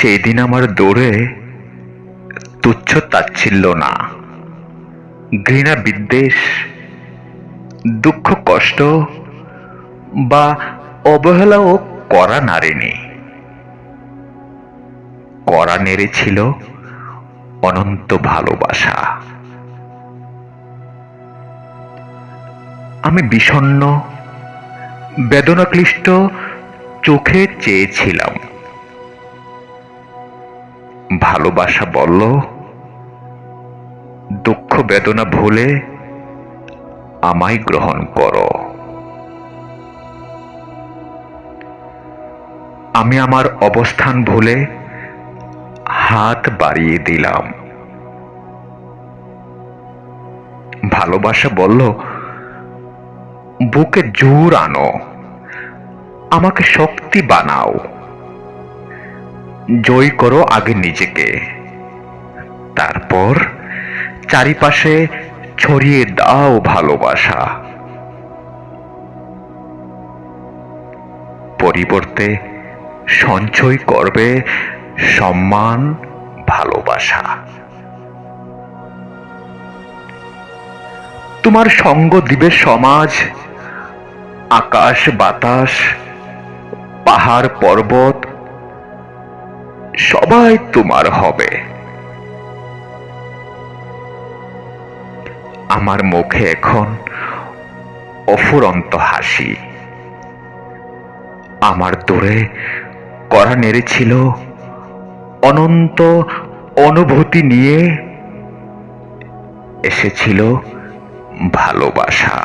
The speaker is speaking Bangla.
সেই দিন আমার দৌড়ে তুচ্ছ তাচ্ছিল্য না, ঘৃণা বিদ্বেষ, দুঃখ কষ্ট বা অবহেলাও করা নাড়েনি। করা নেড়েছিল অনন্ত ভালোবাসা। আমি বিষণ্ণ বেদনাক্লিষ্ট চোখে চেয়েছিলাম। ভালোবাসা বলল, দুঃখ বেদনা ভুলে আমায় গ্রহণ করো। আমি আমার অবস্থান ভুলে হাত বাড়িয়ে দিলাম। ভালোবাসা বলল, বুকে জোর আনো, আমাকে শক্তি বানাও, জয় করো আগে নিজেকে, তারপর চারিপাশে ছড়িয়ে দাও ভালোবাসা। পরিবর্তে সঞ্চয় করবে সম্মান, ভালোবাসা। তোমার সঙ্গ দিবে সমাজ, আকাশ বাতাস, পাহাড় পর্বত সবাই তোমার হবে। আমার মুখে এখন অফুরন্ত হাসি। আমার দৌড়ে কড়া নেড়েছিল অনন্ত অনুভূতি নিয়ে, এসেছিল ভালোবাসা।